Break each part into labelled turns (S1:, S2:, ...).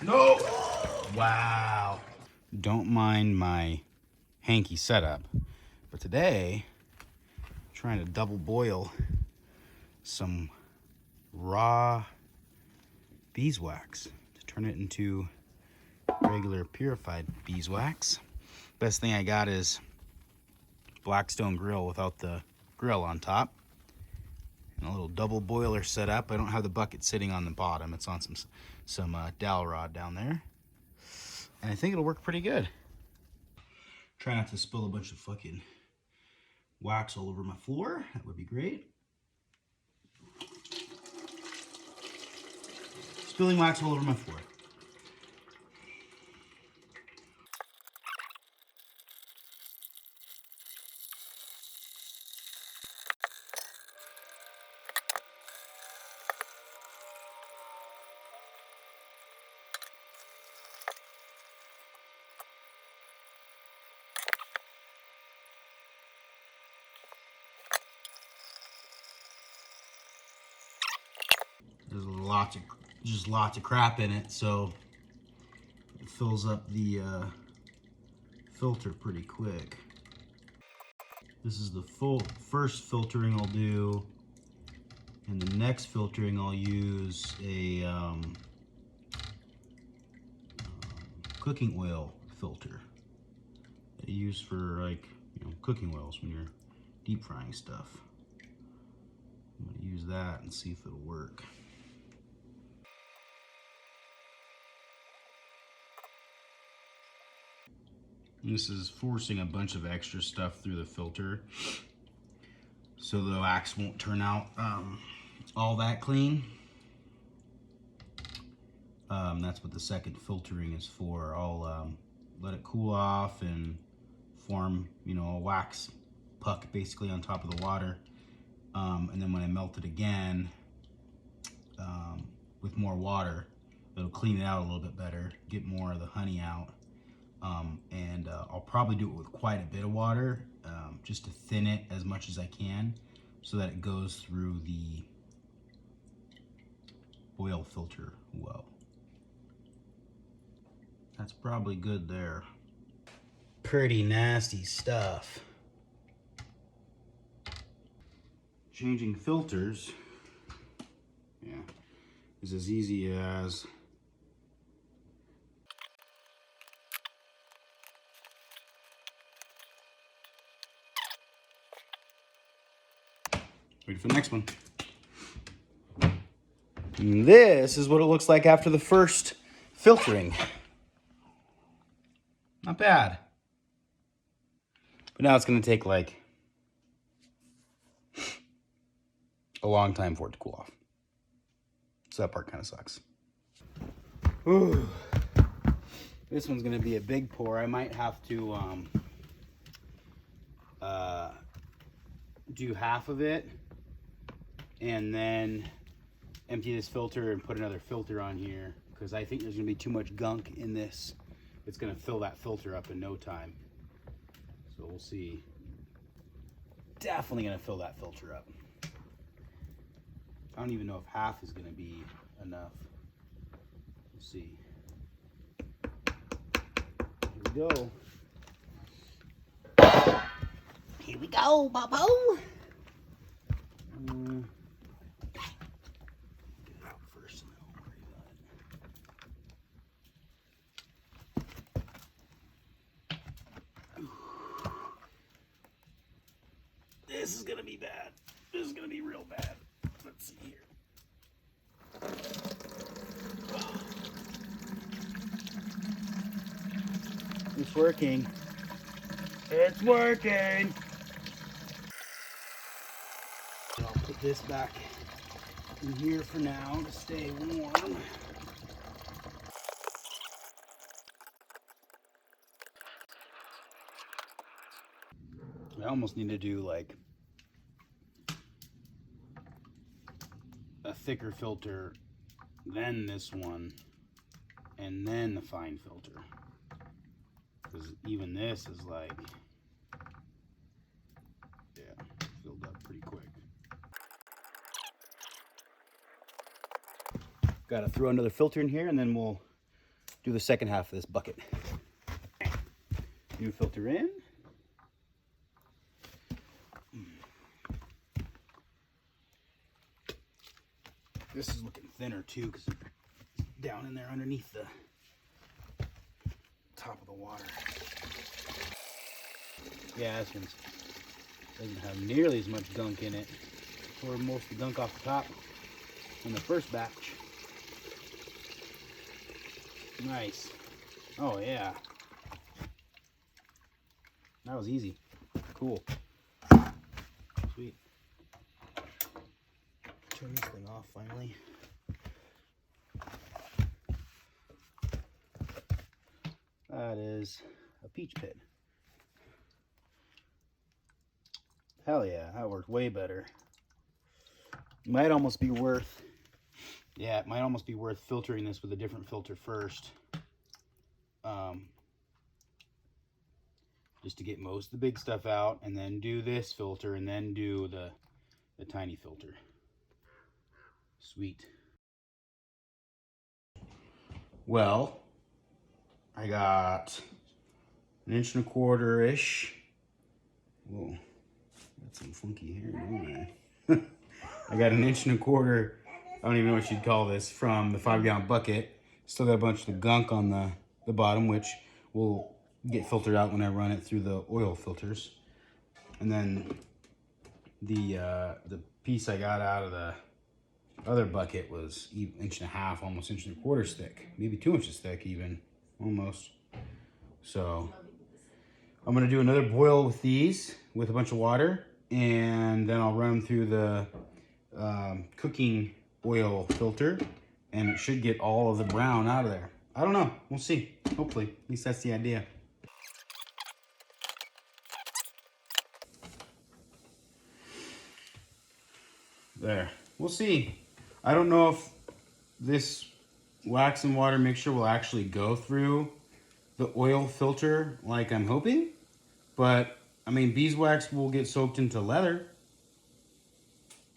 S1: No! Wow. Don't mind my hanky setup, but today I'm trying to double boil some raw beeswax to turn it into regular purified beeswax. Best thing I got is Blackstone grill without the grill on top. And a little double boiler set up. I don't have the bucket sitting on the bottom. It's on some dowel rod down there. And I think it'll work pretty good. Try not to spill a bunch of fucking wax all over my floor. That would be great. Spilling wax all over my floor. There's lots of crap in it, so it fills up the filter pretty quick. This is the first filtering I'll do, and the next filtering I'll use a cooking oil filter that you use for, like, cooking oils when you're deep frying stuff. I'm gonna use that and see if it'll work. This is forcing a bunch of extra stuff through the filter, so the wax won't turn out all that clean. That's what the second filtering is for. I'll let it cool off and form, a wax puck basically on top of the water. And then when I melt it again with more water, it'll clean it out a little bit better, get more of the honey out. And I'll probably do it with quite a bit of water, just to thin it as much as I can so that it goes through the oil filter well. That's probably good there. Pretty nasty stuff. Changing filters, is as easy as wait for the next one. And this is what it looks like after the first filtering. Not bad. But now it's gonna take like a long time for it to cool off. So that part kind of sucks. Ooh. This one's gonna be a big pour. I might have to do half of it and then empty this filter and put another filter on here, because I think there's gonna be too much gunk in this. It's gonna fill that filter up in no time. So we'll see. Definitely gonna fill that filter up. I don't even know if half is gonna be enough. We'll see. Here we go. Here we go, Bobo. Get it out first and then I'll worry about it. This is gonna be bad. This is gonna be real bad. Let's see here. It's working. It's working. I'll put this back in here for now to stay warm. I almost need to do like a thicker filter, then this one, and then the fine filter. Because even this is like, filled up pretty quick. Got to throw another filter in here and then we'll do the second half of this bucket. New filter in. This is looking thinner too because it's down in there underneath the top of the water. Yeah, this one doesn't have nearly as much gunk in it. Tore most of the gunk off the top in the first batch. Nice. Oh yeah. That was easy. Cool. Sweet. Turn this thing off finally. That is a peach pit. Hell yeah, that worked way better. Might almost be worth, yeah, it might almost be worth filtering this with a different filter first. Just to get most of the big stuff out, and then do this filter, and then do the tiny filter. Sweet. Well, I got 1.25 inch-ish. Whoa, got some funky hair, don't I? I got 1.25 inch, I don't even know what you'd call this, from the 5-gallon bucket. Still got a bunch of the gunk on the bottom, which will get filtered out when I run it through the oil filters. And then the piece I got out of the other bucket was 1.5 inches, almost 1.25 inches thick, maybe 2 inches thick even, almost. So I'm gonna do another boil with these with a bunch of water, and then I'll run them through the cooking oil filter, and it should get all of the brown out of there. I don't know, we'll see, hopefully, at least that's the idea. There, we'll see. I don't know if this wax and water mixture will actually go through the oil filter like I'm hoping, but I mean, beeswax will get soaked into leather,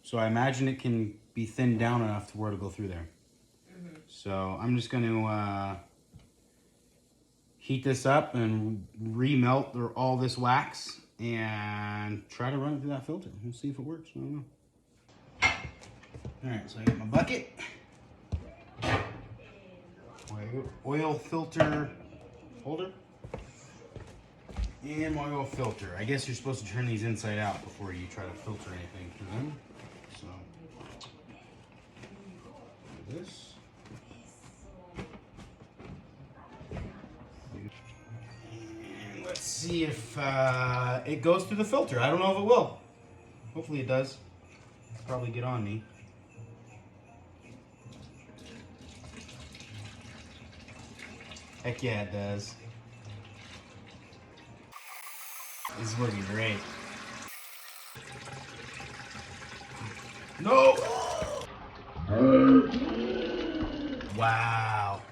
S1: so I imagine it can be thinned down enough to where it'll go through there. So I'm just going to heat this up and remelt all this wax and try to run it through that filter. We'll see if it works. I don't know. Alright, so I got my bucket, my oil filter holder, and my oil filter. I guess you're supposed to turn these inside out before you try to filter anything through them. So, do this. And let's see if it goes through the filter. I don't know if it will. Hopefully it does. It'll probably get on me. Heck yeah, it does. This is working great. No! Wow.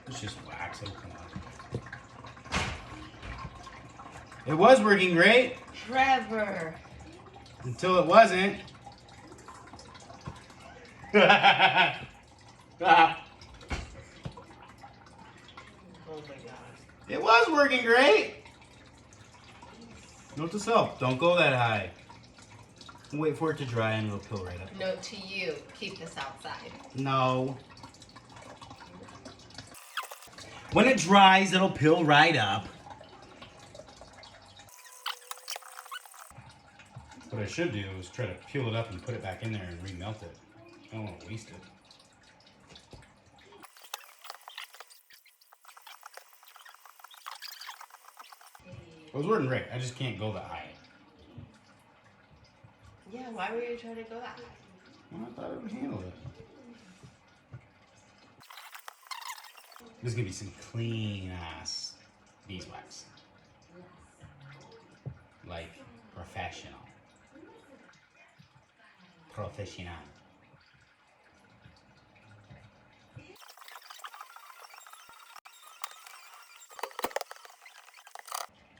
S1: It's just wax. Oh, come on. It was working great.
S2: Trevor.
S1: Until it wasn't.
S2: Oh my gosh.
S1: It was working great. Note to self, don't go that high. Wait for it to dry and it'll pill right up.
S2: Note to you, keep this outside.
S1: No. When it dries, it'll pill right up. What I should do is try to peel it up and put it back in there and remelt it. I don't want to waste it. It was working great. I just can't go that high.
S2: Yeah, why were you trying to go that high?
S1: Well, I thought it would handle it. This is going to be some clean ass beeswax. Like professional. Professional.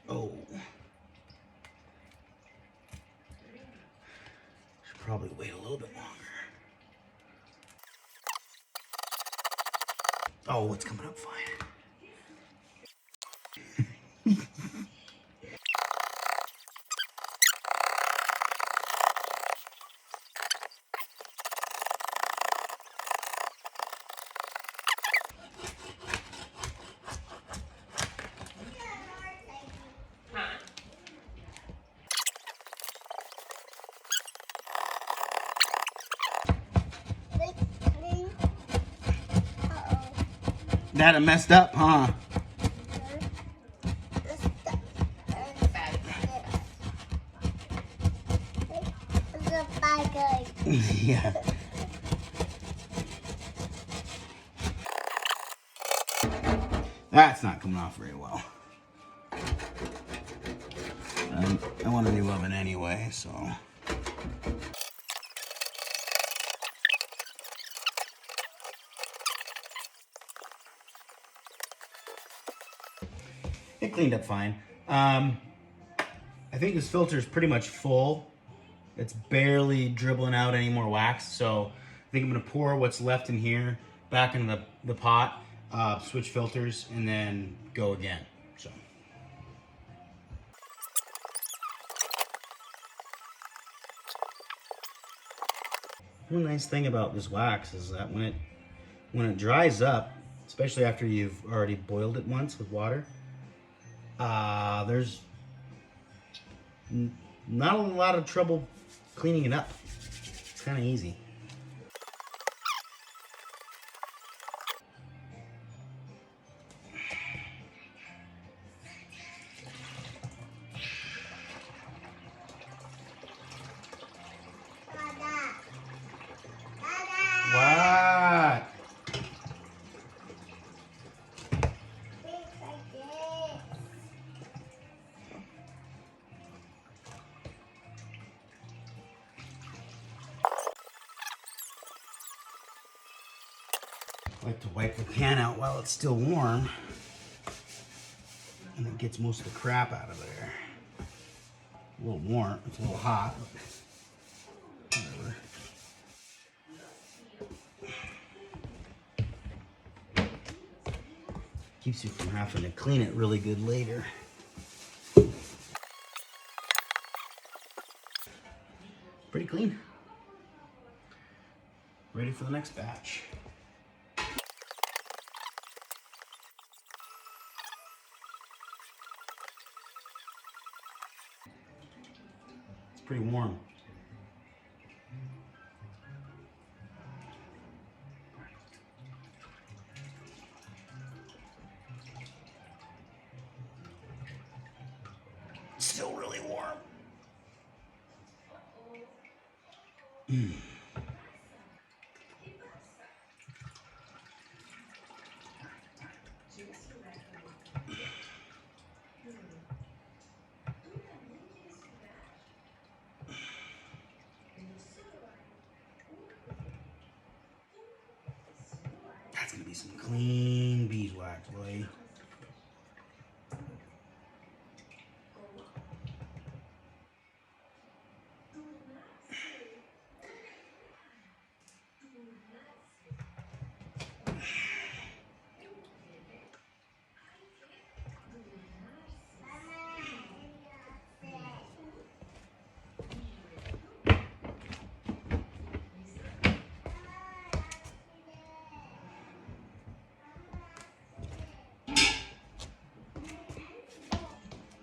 S1: Oh. Should probably wait a little bit longer. Oh, it's coming up fine. That messed up, huh? Yeah. That's not coming off very well. I want a new oven anyway, so. It cleaned up fine. I think this filter is pretty much full. It's barely dribbling out any more wax, so I think I'm gonna pour what's left in here back into the pot, switch filters, and then go again. So. One nice thing about this wax is that when it dries up, especially after you've already boiled it once with water, there's not a lot of trouble cleaning it up. It's kind of easy. What? I like to wipe the pan out while it's still warm, and it gets most of the crap out of there. A little warm, it's a little hot, but whatever. Keeps you from having to clean it really good later. Pretty clean. Ready for the next batch. It's pretty warm. Still really warm. That's gonna be some clean beeswax, boy.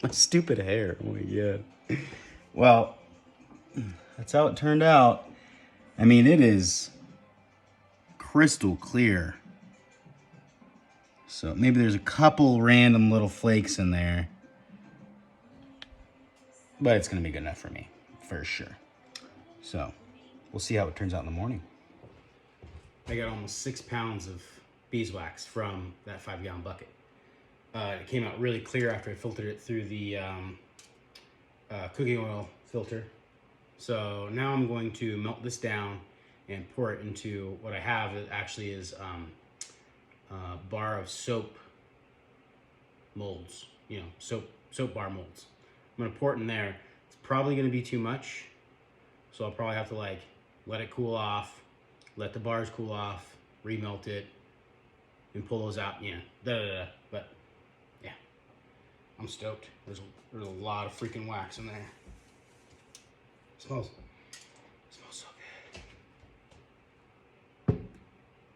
S1: My stupid hair. Oh my god. Well, that's how it turned out. I mean, it is crystal clear. So maybe there's a couple random little flakes in there, but it's gonna be good enough for me, for sure. So we'll see how it turns out in the morning. I got almost 6 pounds of beeswax from that 5-gallon bucket. It came out really clear after I filtered it through the cooking oil filter. So now I'm going to melt this down and pour it into what I have that actually is a bar of soap molds, you know, soap bar molds. I'm gonna pour it in there. It's probably gonna be too much, so I'll probably have to like let it cool off, let the bars cool off, remelt it, and pull those out, you know, But yeah, I'm stoked. There's a lot of freaking wax in there. Smells so good.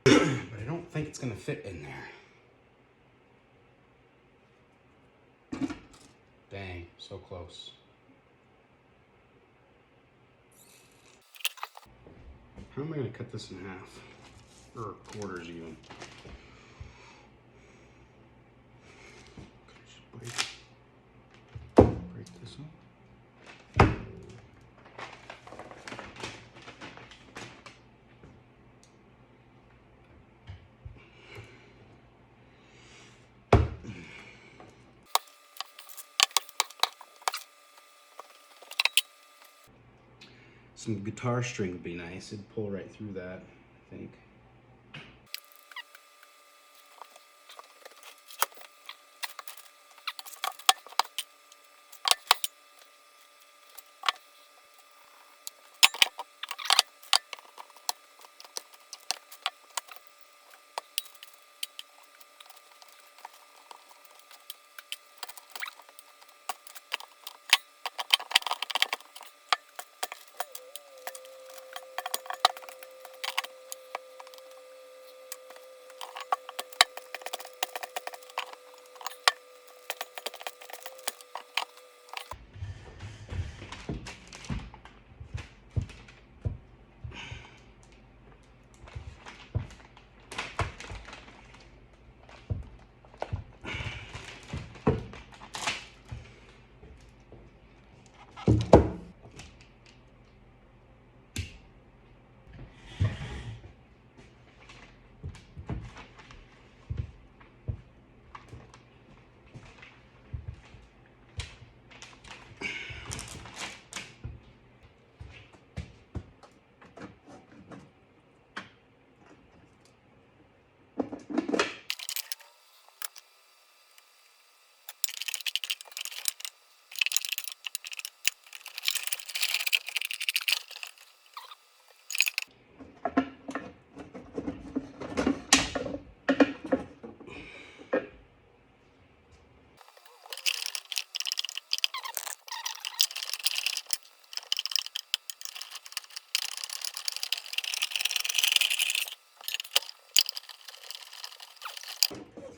S1: But I don't think it's gonna fit in there. Dang, so close. How am I gonna cut this in half? Or quarters even? Break this up. Some guitar string would be nice. It'd pull right through that, I think.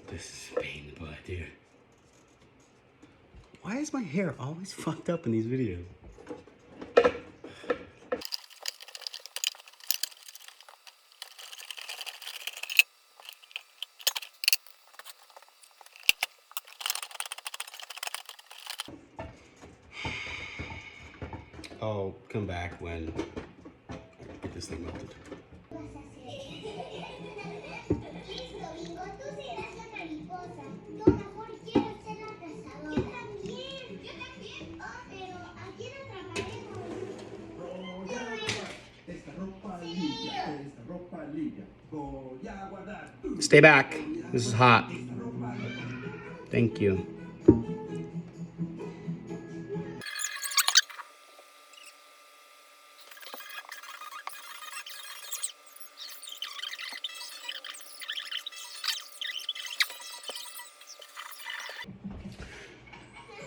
S1: This is a pain in the butt, dude. Why is my hair always fucked up in these videos? I'll come back when I get this thing melted. Stay back. This is hot. Thank you.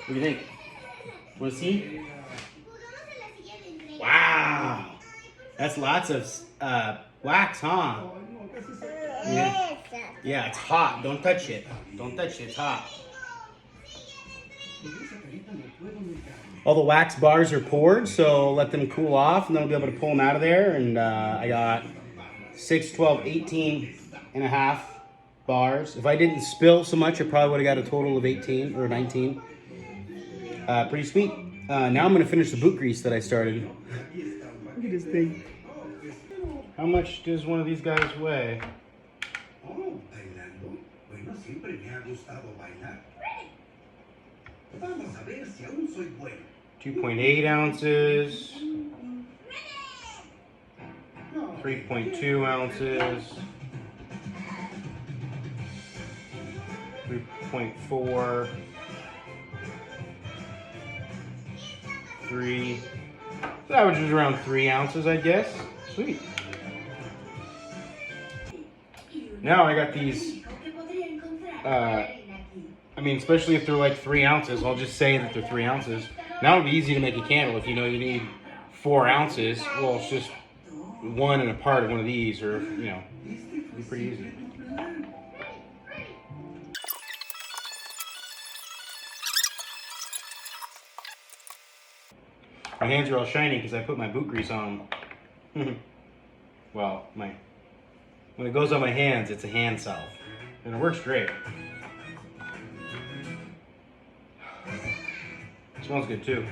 S1: What do you think? Want to see? Wow. That's lots of wax, huh? Yeah. Yeah, it's hot. Don't touch it. Don't touch it. It's hot. All the wax bars are poured, so let them cool off, and then I'll be able to pull them out of there. And I got 6, 12, 18 and a half bars. If I didn't spill so much, I probably would have got a total of 18 or 19. Pretty sweet. Now I'm going to finish the boot grease that I started. Look at this thing. How much does one of these guys weigh? 2.8 ounces. 3.2 ounces. 3.4. 3. So that averages around 3 ounces, I guess. Sweet. Now I got these I mean, especially if they're like 3 ounces, I'll just say that they're 3 ounces. Now it'll be easy to make a candle if you know you need 4 ounces. Well, it's just one and a part of one of these, or you know, it'll be pretty easy. My hands are all shiny because I put my boot grease on them. Well, when it goes on my hands, it's a hand salve, and it works great. It smells good too.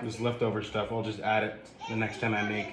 S1: This leftover stuff, I'll just add it the next time I make